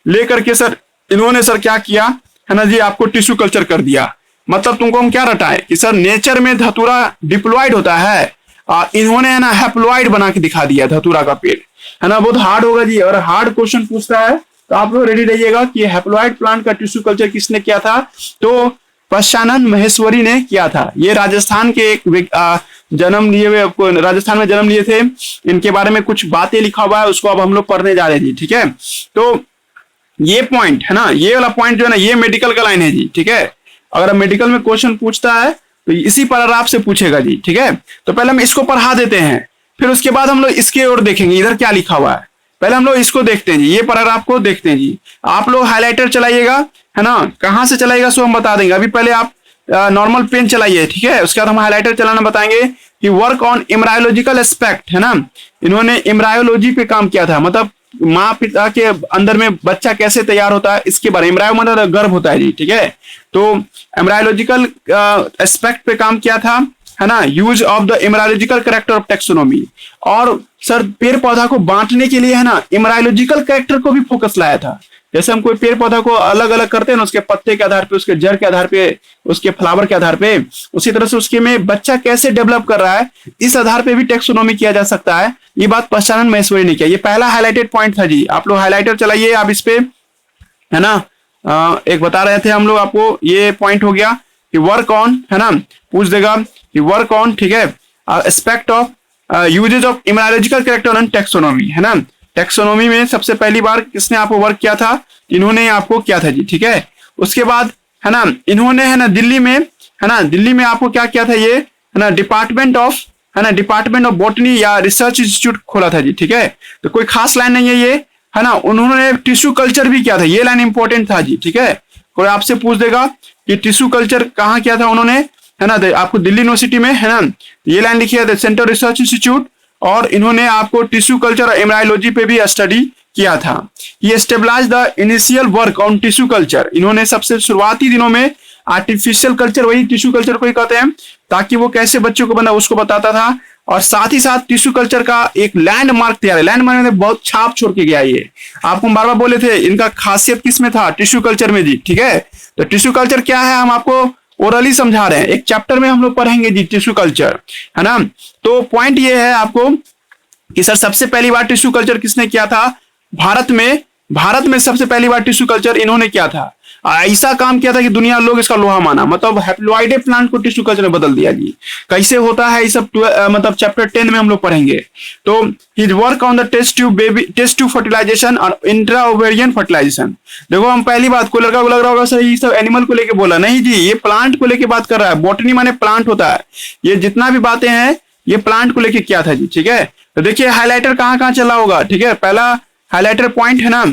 लेकर के सर इन्होंने सर क्या किया है ना जी, आपको टिश्यू कल्चर कर दिया। मतलब तुमको हम क्या रटाए कि सर नेचर में धतूरा डिप्लॉइड होता है, इन्होंने है ना हैप्लॉइड बना के दिखा दिया धतूरा का पेड़, है ना। बहुत हार्ड होगा जी, अगर हार्ड क्वेश्चन पूछता है तो आप लोग रेडी रहिएगा कि हैप्लॉइड प्लांट का टिश्यू कल्चर किसने किया था? तो पंचानन महेश्वरी ने किया था। ये राजस्थान के एक जन्म लिए हुए, राजस्थान में जन्म लिए थे। इनके बारे में कुछ बातें लिखा हुआ है, उसको अब हम लोग पढ़ने जा रहे हैं जी, ठीक है। तो ये पॉइंट है ना, ये वाला पॉइंट जो है ना, ये मेडिकल का लाइन है जी, ठीक है। अगर मेडिकल में क्वेश्चन पूछता है तो इसी पैराग्राफ से पूछेगा जी, ठीक है। तो पहले हम इसको पढ़ा देते हैं, फिर उसके बाद हम लोग इसके ओर देखेंगे इधर क्या लिखा हुआ है। पहले हम लोग इसको देखते हैं जी, ये पैराग्राफ को देखते हैं जी। आप लोग हाइलाइटर चलाइएगा, है ना, कहाँ से चलाइएगा सो हम बता देंगे। अभी पहले आप नॉर्मल पेन चलाइए, ठीक है, उसके बाद हम हाइलाइटर चलाना बताएंगे। कि वर्क ऑन एम्ब्रायोलॉजिकल एस्पेक्ट, है ना, इन्होंने एम्ब्रायोलॉजी पे काम किया था, मतलब माँ पिता के अंदर में बच्चा कैसे तैयार होता है इसके बारे में। एम्ब्रायो मतलब गर्भ होता है जी, ठीक है। तो एम्ब्रायोलॉजिकल एस्पेक्ट पे काम किया था, है ना। Use of the embryological character of taxonomy, और सर पेड़ पौधा को बांटने के लिए है ना एम्ब्रायोलॉजिकल कैरेक्टर को भी फोकस लाया था। जैसे हम कोई पेड़ पौधा को अलग अलग करते हैं ना, उसके पत्ते के आधार पे, उसके जड़ के आधार पे, उसके फ्लावर के आधार पे, उसी तरह से उसके में बच्चा कैसे डेवलप कर रहा है इस आधार पे भी टेक्सोनोमी किया जा सकता है। ये बात पंचानन महेश्वरी ने किया। ये पहला हाईलाइटेड पॉइंट था जी, आप लोग हाईलाइटर चलाइए आप इस पे, है ना। एक बता रहे थे हम लोग आपको, ये पॉइंट हो गया कि वर्क ऑन, है ना, पूछ देगा कि वर्क ऑन, ठीक है, aspect of usages of immunological character and taxonomy, है ना। टेक्सोनोमी में सबसे पहली बार किसने आपको वर्क किया था? इन्होंने आपको किया था जी, ठीक है। उसके बाद है ना इन्होंने है ना दिल्ली में, है ना, दिल्ली में आपको क्या किया था? ये है ना डिपार्टमेंट ऑफ बॉटनी या रिसर्च इंस्टीट्यूट खोला था जी, ठीक है। तो कोई खास लाइन नहीं है ये, है ना। उन्होंने टिश्यू कल्चर भी किया था, ये लाइन इंपॉर्टेंट था जी, ठीक है। कोई आपसे पूछ देगा कि टिश्यू कल्चर कहाँ किया था उन्होंने, है ना, आपको दिल्ली यूनिवर्सिटी में, है ना, ये लाइन लिखी है सेंट्रल रिसर्च इंस्टीट्यूट। और इन्होंने आपको टिश्यू कल्चर और एम्ब्रायोलॉजी पे भी स्टडी किया था। ये stabilize the initial work on tissue culture, इन्होंने सबसे शुरुआती दिनों में आर्टिफिशियल कल्चर, वही टिश्यू कल्चर को ही कहते हैं, ताकि वो कैसे बच्चों को बना उसको बताता था। और साथ ही साथ टिश्यू कल्चर का एक लैंडमार्क तैयार है। लैंडमार्क में बहुत छाप छोड़ के गया ये। आपको हम बार बार बोले थे इनका खासियत किस में था, टिश्यू कल्चर में जी, ठीक है। तो टिश्यू कल्चर क्या है हम आपको ओरली समझा रहे हैं, एक चैप्टर में हम लोग पढ़ेंगे जी टिश्यू कल्चर, है ना। तो पॉइंट ये है आपको कि सर सबसे पहली बार टिश्यू कल्चर किसने किया था भारत में सबसे पहली बार टिश्यू कल्चर इन्होंने किया था। ऐसा काम किया था कि दुनिया लोग इसका लोहा माना, मतलब हैप्लॉइडे प्लांट को टिश्यू कल्चर में बदल दिया जी। कैसे होता है ये सब मतलब चैप्टर 10 में हम लोग पढ़ेंगे। तो his work on the test tube fertilization और इंट्रा ओवेरियन फर्टिलाइजेशन। देखो हम पहली बात, कोई लड़का को लग रहा होगा सर ये सब एनिमल को लेके बोला, नहीं जी, ये प्लांट को लेके बात कर रहा है। बॉटनी माने प्लांट होता है, ये जितना भी बातें हैं ये प्लांट को लेके किया था जी, ठीक है। तो देखिए हाईलाइटर कहाँ कहाँ चला होगा, ठीक है। पहला हाईलाइटर पॉइंट है ना,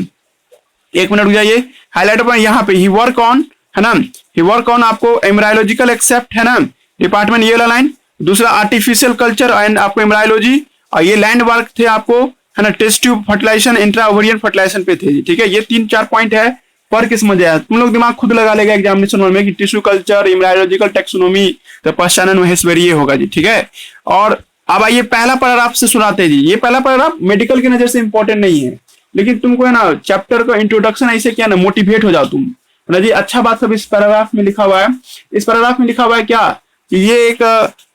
एक मिनट रुक जाइए, हाईलाइटर पॉइंट यहाँ पे ही वर्क ऑन, है ना, ही वर्क ऑन आपको एम्ब्रायोलॉजिकल एक्सेप्ट, है ना, डिपार्टमेंट ये वाला लाइन। दूसरा आर्टिफिशियल कल्चर एंड आपको एम्ब्रायोलॉजी, और ये लैंड वर्क थे आपको, है ना, test tube fertilization, intra ovarian fertilization पे थे जी, ठीक है। ये 3-4 पॉइंट है, फर्क समझ आया। तुम लोग दिमाग खुद लगा लेगा एग्जामिनेशन में कि टिश्यू कल्चर, एम्ब्रायोलॉजिकल टैक्सोनॉमी, तो पश्चानन महेश्वरी ये होगा जी, ठीक है। और अब आइए पहला पैराग्राफ से सुनाते हैं जी। ये पहला पैराग्राफ मेडिकल की नजर से इंपॉर्टेंट नहीं है, लेकिन तुमको है ना चैप्टर का इंट्रोडक्शन ऐसे किया ना, मोटिवेट हो जाओ तुम, है ना जी। अच्छा बात सब इस पैराग्राफ में लिखा हुआ है। इस पैराग्राफ में लिखा हुआ है क्या कि ये एक,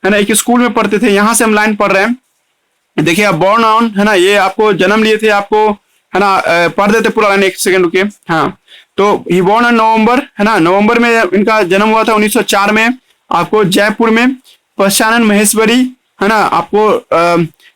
है ना, एक स्कूल में पढ़ते थे, यहां से हम लाइन पढ़ रहे हैं। देखिए आप बॉर्न ऑन, है ना, ये आपको जन्म लिए थे, आपको है ना पढ़ देते पूरा लाइन, एक सेकंड रुके। हाँ, तो ही बॉर्न ऑन नवंबर, है ना, नवंबर में इनका जन्म हुआ था 1904 में, आपको जयपुर में। पश्चानन महेश्वरी, है ना, आपको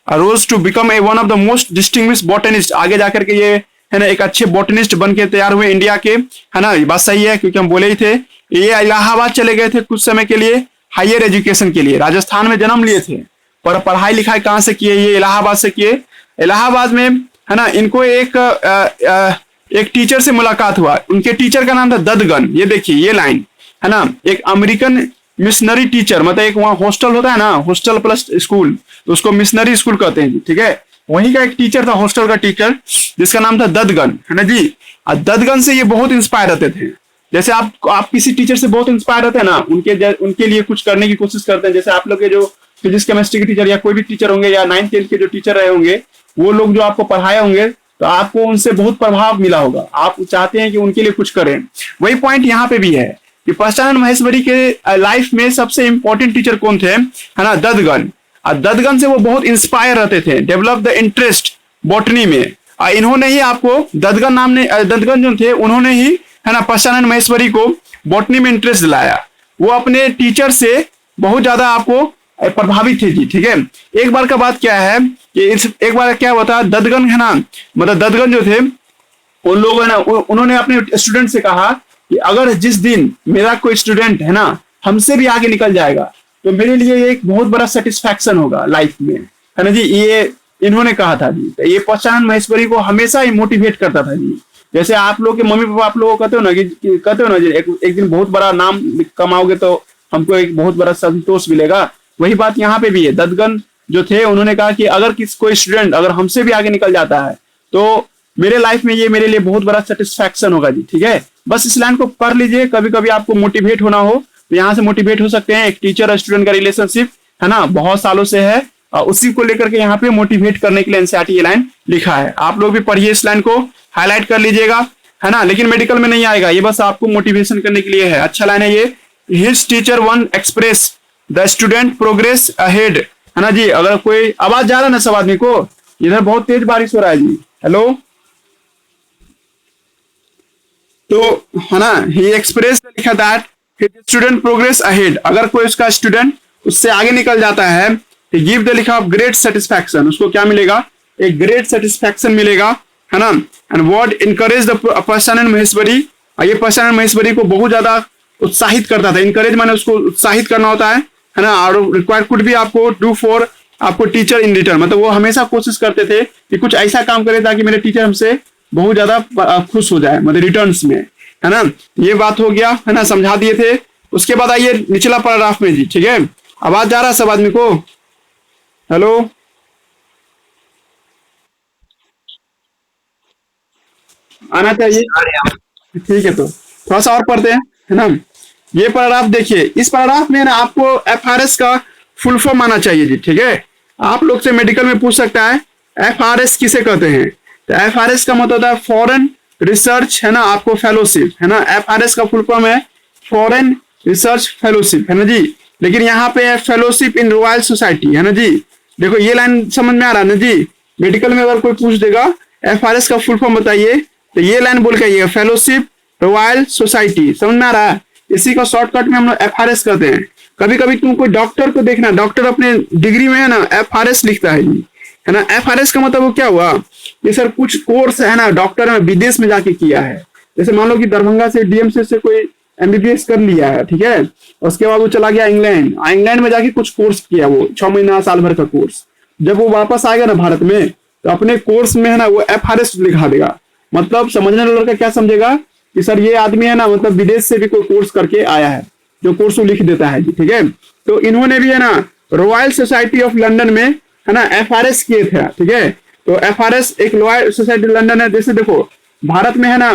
rose to become a one of the most distinguished botanist, आगे जाकर के ये, है ना, एक अच्छे बॉटनिस्ट बन के तैयार हुए इंडिया के, है ना। ये बात सही है क्योंकि हम बोले ही थे। ये इलाहाबाद चले गए थे कुछ समय के लिए हायर एजुकेशन के लिए, राजस्थान में जन्म लिए थे, पर पढ़ाई लिखाई कहाँ से किए, ये इलाहाबाद से किए। इलाहाबाद में, है ना, इनको एक टीचर से मुलाकात हुआ, उनके टीचर का नाम था ददगन। ये देखिए ये लाइन, है ना, एक अमेरिकन मिशनरी टीचर, मतलब एक वहाँ हॉस्टल होता है ना, हॉस्टल प्लस स्कूल, तो उसको मिशनरी स्कूल कहते हैं जी, ठीक है। वहीं का एक टीचर था, हॉस्टल का टीचर, जिसका नाम था ददगन, है ना जी। और ददगन से ये बहुत इंस्पायर रहते थे। जैसे आप किसी टीचर से बहुत इंस्पायर रहते हैं ना, उनके लिए कुछ करने की कोशिश करते हैं। जैसे आप लोग के जो फिजिक्स केमिस्ट्री के टीचर या कोई भी टीचर होंगे, या 9th-10th के जो टीचर रहे होंगे, वो लोग जो आपको पढ़ाए होंगे, तो आपको उनसे बहुत प्रभाव मिला होगा, आप चाहते हैं कि उनके लिए कुछ करें। वही पॉइंट यहाँ पे भी है कि पश्चानन महेश्वरी के लाइफ में सबसे इंपॉर्टेंट टीचर कौन थे, है ना, ददगन। और ददगन से वो बहुत इंस्पायर रहते थे, डेवलप द इंटरेस्ट बॉटनी में। और इन्होंने ही आपको ददगन जो थे उन्होंने ही, है ना, पश्चानन महेश्वरी को बॉटनी में इंटरेस्ट दिलाया। वो अपने टीचर से बहुत ज्यादा आपको प्रभावित थे जी, ठीक है। एक बार का बात क्या है कि एक बार क्या हुआ था, ददगन, है ना, मतलब ददगन जो थे उन लोगों ने, उन्होंने अपने स्टूडेंट से कहा कि अगर जिस दिन मेरा कोई स्टूडेंट, है ना, हमसे भी आगे निकल जाएगा तो मेरे लिए एक बहुत बड़ा सेटिस्फैक्शन होगा लाइफ में, है ना जी। ये इन्होंने कहा था जी। तो ये पश्चानन महेश्वरी को हमेशा ही मोटिवेट करता था जी। जैसे आप लोग के मम्मी पापा आप लोगों को कहते हो ना कि कहते हो ना जी, एक दिन बहुत बड़ा नाम कमाओगे तो हमको एक बहुत बड़ा संतोष मिलेगा। वही बात यहाँ पे भी है। ददगन जो थे उन्होंने कहा कि अगर कोई स्टूडेंट अगर हमसे भी आगे निकल जाता है तो मेरे लाइफ में ये मेरे लिए बहुत बड़ा सेटिस्फैक्शन होगा जी, ठीक है। बस इस लाइन को पढ़ लीजिए, कभी कभी आपको मोटिवेट होना हो तो यहाँ से मोटिवेट हो सकते हैं। एक टीचर और स्टूडेंट का रिलेशनशिप, है ना, बहुत सालों से है, और उसी को लेकर के यहाँ पे मोटिवेट करने के लिए एनसीईआरटी ये लाइन लिखा है। आप लोग भी पढ़िए, इस लाइन को हाईलाइट कर लीजिएगा, है ना। लेकिन मेडिकल में नहीं आएगा, ये बस आपको मोटिवेशन करने के लिए है। अच्छा लाइन है ये, his teacher one express the student progress ahead, है ना जी। अगर कोई आवाज जा रहा है ना सब आदमी को, इधर बहुत तेज बारिश हो रहा है जी, हेलो। तो है ना, ही एक्सप्रेस लिखा दैट स्टूडेंट प्रोग्रेस अहेड, अगर कोई उसका स्टूडेंट उससे आगे निकल जाता है तो गिव द लिखा ग्रेट सेटिस्फैक्शन, उसको क्या मिलेगा, एक ग्रेट सेटिस्फैक्शन मिलेगा, है ना। And word encourage the Panchanan Maheshwari, और ये पश्चानन महेश्वरी को बहुत ज्यादा उत्साहित करता था। इनकरेज माने उसको उत्साहित करना होता है ना। और रिक्वायर्ड कुड भी आपको डू फॉर आपको टीचर इन रिटर्न, मतलब वो हमेशा कोशिश करते थे कि कुछ ऐसा काम करे ताकि मेरे टीचर हमसे बहुत ज्यादा खुश हो जाए, मतलब रिटर्न्स में, है ना। ये बात हो गया, है ना, समझा दिए थे। उसके बाद आइए निचला पैराग्राफ में जी, ठीक है। आवाज जा रहा है सब आदमी को, हेलो। आना चाहिए, ठीक है। तो थोड़ा सा और पढ़ते हैं, है ना। ये पैराग्राफ देखिए, इस पैराग्राफ में ना आपको एफआरएस का फुल फॉर्म आना चाहिए जी, ठीक है। आप लोग से मेडिकल में पूछ सकता है FRS किसे कहते हैं। तो FRS का मतलब होता है फॉरेन रिसर्च, है ना, आपको फेलोशिप, है ना। FRS का फुल फॉर्म है फॉरेन रिसर्च फेलोशिप, है ना जी। लेकिन यहाँ पे है फेलोशिप इन रॉयल सोसाइटी, है ना जी। देखो ये लाइन समझ में आ रहा है ना जी। मेडिकल में अगर कोई पूछ देगा FRS का फुल फॉर्म बताइए, तो ये लाइन बोल के आइएगा, फेलोशिप रॉयल सोसाइटी। समझ में आ रहा है। इसी को शॉर्टकट में हम लोग FRS कहते हैं। कभी कभी तुम कोई डॉक्टर को देखना, डॉक्टर अपने डिग्री में है ना FRS लिखता है जी, है ना। FRS का मतलब वो क्या हुआ, ये सर कुछ कोर्स है ना डॉक्टर ने विदेश में जाके किया है। जैसे मान लो कि दरभंगा से DMC से कोई MBBS कर लिया है, ठीक है, उसके बाद वो चला गया इंग्लैंड, इंग्लैंड में जाके कुछ कोर्स किया, वो 6 महीना साल भर का कोर्स। जब वो वापस आएगा ना भारत में, तो अपने कोर्स में है ना वो FRS लिखा देगा। मतलब समझने वाला लड़का क्या समझेगा कि सर ये आदमी है ना मतलब विदेश से भी कोई कोर्स करके आया है, जो कोर्स वो लिख देता है जी, ठीक है। तो इन्होंने भी है ना रॉयल सोसाइटी ऑफ लंदन में है ना FRS किए थे, ठीक है। तो FRS एक रॉयल सोसाइटी लंदन है। जैसे देखो भारत में है ना,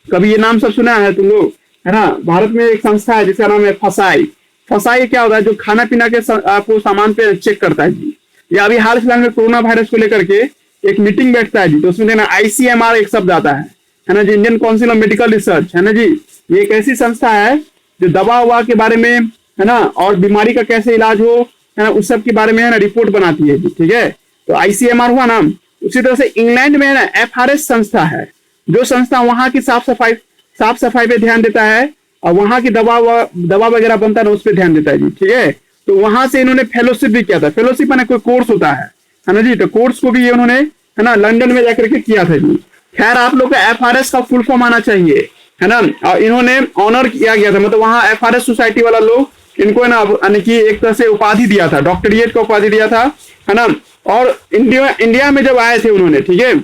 कभी ये नाम सब सुना है तुम लोग, है ना, भारत में एक संस्था है जिसका नाम है फसाई। फसाई क्या होता है, जो खाना पीना के आपको सामान पे चेक करता है जी। ये अभी हाल फिलहाल में कोरोना वायरस को लेकर के एक मीटिंग बैठता है जी, तो उसमें देना ICMR एक शब्द आता है ना जी, Indian council of medical research, है ना जी। ये एक ऐसी संस्था है जो दवा उवा के बारे में, है ना, और बीमारी का कैसे इलाज हो, है ना, उस सब के बारे में है ना रिपोर्ट बनाती है जी, ठीक है। तो ICMR हुआ नाम। उसी तरह से इंग्लैंड में है ना FRS संस्था है, जो संस्था वहां की साफ सफाई पे ध्यान देता है, और वहां की दवा वगैरह बनता है ना उस पर ध्यान देता है जी, ठीक है। तो वहां से इन्होंने फेलोशिप भी किया था। फेलोशिप मैंने कोई कोर्स होता है ना जी। तो कोर्स को भी ये उन्होंने है ना लंदन में जाकर के किया था जी। खैर आप लोग का FRS का फुल फॉर्म आना चाहिए, है ना। और इन्होंने ऑनर किया गया था, मतलब वहां FRS सोसाइटी वाला लोग इनको है ना यानी कि एक तरह से उपाधि दिया था, डॉक्टरेट का उपाधि दिया था, है ना। और इंडिया में जब आए थे उन्होंने, ठीक है,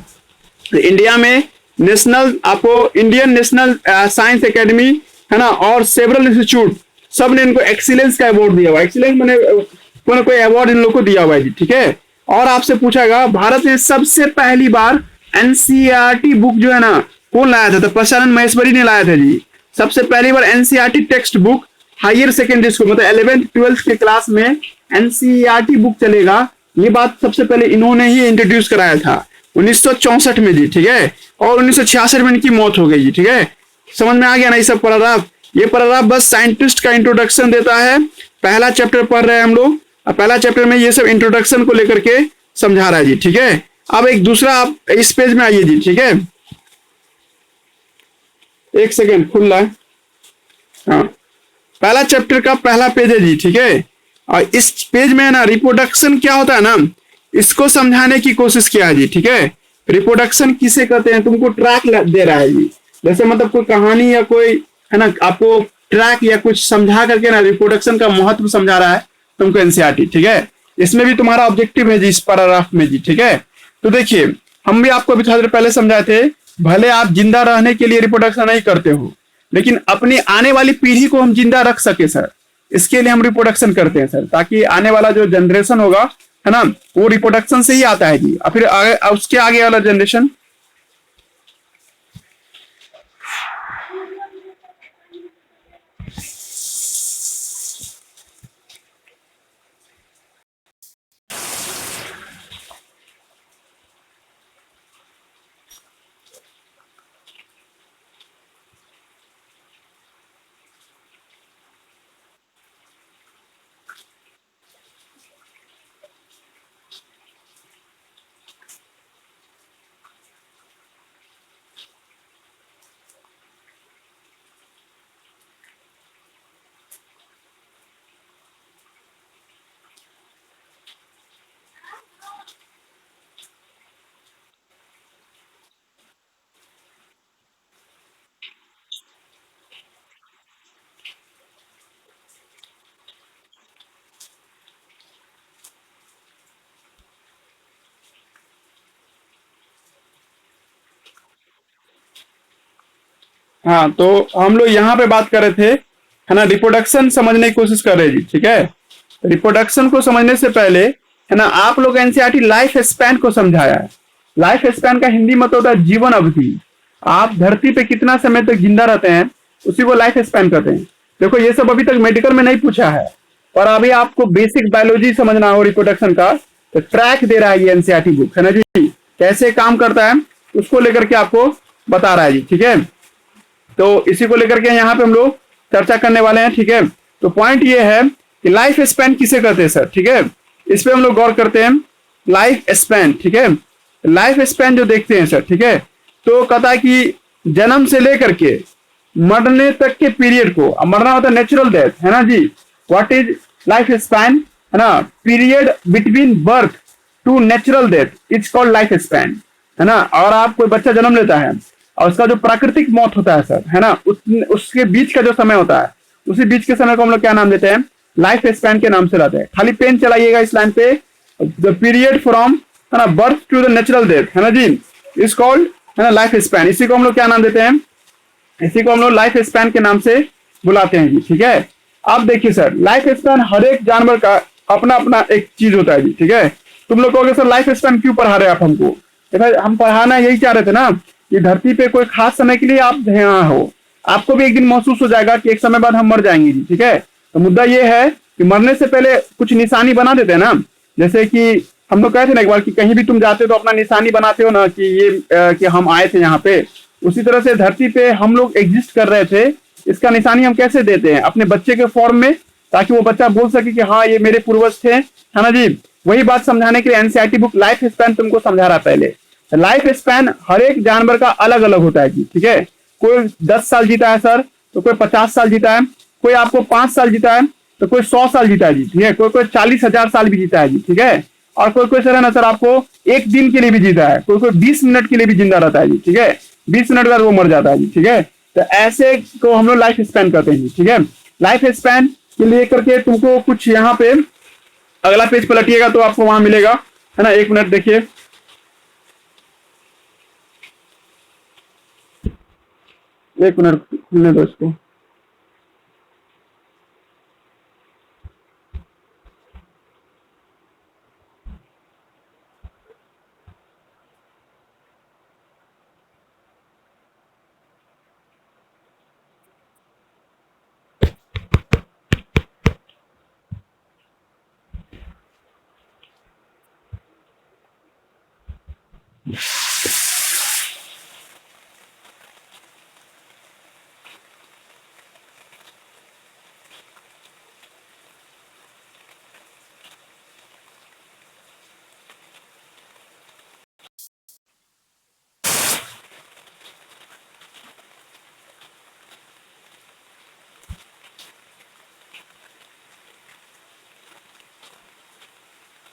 तो इंडिया में नेशनल आपको इंडियन नेशनल साइंस एकेडमी, है ना, और सेवरल इंस्टीट्यूट, सब ने इनको एक्सीलेंस का अवार्ड दिया हुआ। एक्सीलेंस मैंने कोई ना कोई अवार्ड इन लोग को दिया हुआ है जी, ठीक है। और आपसे पूछागा भारत में सबसे पहली बार NCERT बुक जो है ना कौन लाया था, तो प्रशानन महेश्वरी ने लाया था जी। सबसे पहली बार NCERT textbook higher secondary school, मतलब 11th 12th के क्लास में NCERT बुक चलेगा, ये बात सबसे पहले इन्होंने ही इंट्रोड्यूस कराया था 1964 में जी, ठीक है। और 1966 में इनकी मौत हो गई जी, ठीक है। समझ में आ गया ना ये सब पैराग्राफ। ये पैराग्राफ बस साइंटिस्ट का इंट्रोडक्शन देता है। पहला चैप्टर पढ़ रहे हैं हम लोग, और पहला चैप्टर में ये सब इंट्रोडक्शन को लेकर के समझा रहा है जी, ठीक है। अब एक दूसरा आप इस पेज में आइए जी, ठीक है, एक सेकेंड खुल रहा है। हाँ, पहला चैप्टर का पहला पेज है जी, ठीक है। और इस पेज में है ना रिप्रोडक्शन क्या होता है ना, इसको समझाने की कोशिश किया है जी, ठीक है। रिप्रोडक्शन किसे कहते हैं, तुमको ट्रैक दे रहा है जी। जैसे मतलब कोई कहानी या कोई है ना आपको ट्रैक या कुछ समझा करके ना रिप्रोडक्शन का महत्व समझा रहा है तुमको NCERT, ठीक है। इसमें भी तुम्हारा ऑब्जेक्टिव है जी इस पैराग्राफ में जी, ठीक है। तो देखिए हम भी आपको अभी थोड़ी देर पहले समझाए थे, भले आप जिंदा रहने के लिए रिप्रोडक्शन नहीं करते हो, लेकिन अपनी आने वाली पीढ़ी को हम जिंदा रख सके सर, इसके लिए हम रिप्रोडक्शन करते हैं सर, ताकि आने वाला जो जनरेशन होगा, है ना, वो रिप्रोडक्शन से ही आता है जी। और फिर उसके आगे वाला जनरेशन। हाँ, तो हम लोग यहाँ पे बात कर रहे थे, है ना, रिप्रोडक्शन समझने की कोशिश कर रहे जी, ठीक है। रिप्रोडक्शन को समझने से पहले है ना आप लोग NCERT लाइफ स्पैन को समझाया है। लाइफ स्पैन का हिंदी मतलब होता है जीवन अवधि। आप धरती पे कितना समय तक जिंदा रहते हैं उसी को लाइफ स्पैन कहते हैं। देखो ये सब अभी तक मेडिकल में नहीं पूछा है, और अभी आपको बेसिक बायोलॉजी समझना हो रिप्रोडक्शन का, तो ट्रैक दे रहा है ये एनसीईआरटी बुक, है ना जी। कैसे काम करता है उसको लेकर के आपको बता रहा है जी, ठीक है। तो इसी को लेकर के यहाँ पे हम लोग चर्चा करने वाले हैं, ठीक है। तो पॉइंट ये है कि लाइफ स्पैन किसे कहते हैं सर, ठीक है। इस पे हम लोग गौर करते हैं, लाइफ स्पैन, ठीक है। लाइफ स्पैन जो देखते हैं सर, ठीक है, तो कहता है कि जन्म से लेकर के मरने तक के पीरियड को, अब मरना होता है नेचुरल डेथ, है ना जी। व्हाट इज लाइफ स्पैन, है ना, period between birth to natural death it's called life span, है ना। और आप कोई बच्चा जन्म लेता है और उसका जो प्राकृतिक मौत होता है सर, है ना, उसके बीच का जो समय होता है, उसी बीच के समय को हम लोग क्या नाम देते हैं, लाइफ स्पैन के नाम से लाते हैं। खाली पेन चलाइएगा इस लाइन पे, द पीरियड फ्रॉम, है ना, birth to the natural death, है ना जी, इज कॉल्ड, है ना, लाइफ स्पैन। इसी को हम लोग क्या नाम देते हैं, इसी को हम लोग लाइफ स्पैन के नाम से बुलाते हैं जी, ठीक है। अब देखिए सर, लाइफ स्पैन हर एक जानवर का अपना अपना एक चीज होता है जी, ठीक है। तुम लोग कहोगे सर लाइफ स्पैन क्यों पढ़ा रहे आप हमको, हम पढ़ाना यही चाह रहे थे ना कि धरती पे कोई खास समय के लिए आप यहाँ हो, आपको भी एक दिन महसूस हो जाएगा कि एक समय बाद हम मर जाएंगे जी, ठीक है। तो मुद्दा ये है कि मरने से पहले कुछ निशानी बना देते हैं ना, जैसे कि हम लोग कहते थे ना एक बार कि कहीं भी तुम जाते हो तो अपना निशानी बनाते हो ना कि ये कि हम आए थे यहाँ पे। उसी तरह से धरती पे हम लोग एग्जिस्ट कर रहे थे, इसका निशानी हम कैसे देते हैं, अपने बच्चे के फॉर्म में, ताकि वो बच्चा बोल सके कि हाँ ये मेरे पूर्वज थे, है ना जी। वही बात समझाने के लिए एनसीईआरटी बुक लाइफ स्पैन तुमको समझा रहा पहले। लाइफ स्पैन हर एक जानवर का अलग अलग होता है जी, ठीक है। कोई 10 साल जीता है सर, तो कोई 50 साल जीता है, कोई आपको 5 साल जीता है, तो कोई 100 साल जीता है जी, ठीक है। कोई कोई 40,000 साल भी जीता है जी, ठीक है। और कोई कोई सर है ना सर, आपको एक दिन के लिए भी जीता है, कोई कोई 20 मिनट के लिए भी जिंदा रहता है जी, ठीक है। 20 मिनट बाद वो मर जाता है जी, ठीक है। तो ऐसे को हम लोग लाइफ स्पैन कहते हैं जी, ठीक है। लाइफ स्पैन के लिए करके तुमको कुछ यहाँ पे अगला पेज पलटिएगा तो आपको वहां मिलेगा, है ना। एक मिनट देखिए, एक मिनट खुलने दो इसको।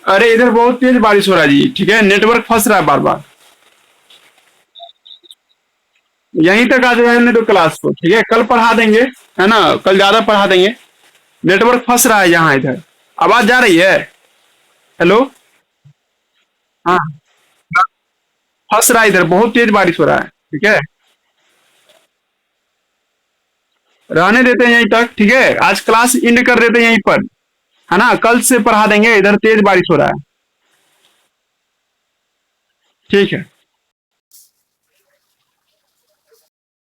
अरे इधर बहुत तेज बारिश हो रहा है जी, ठीक है, नेटवर्क फंस रहा है बार बार। यहीं तक आ जाए तो क्लास को, ठीक है, कल पढ़ा देंगे, है ना, कल ज्यादा पढ़ा देंगे। नेटवर्क फंस रहा है यहाँ इधर। आवाज जा रही है, हेलो, हाँ, फंस रहा है इधर, बहुत तेज बारिश हो रहा है, ठीक है। रहने देते हैं यहीं तक, ठीक है, आज क्लास एंड कर देते हैं यहीं पर, है ना, कल से पढ़ा देंगे, इधर तेज बारिश हो रहा है, ठीक है।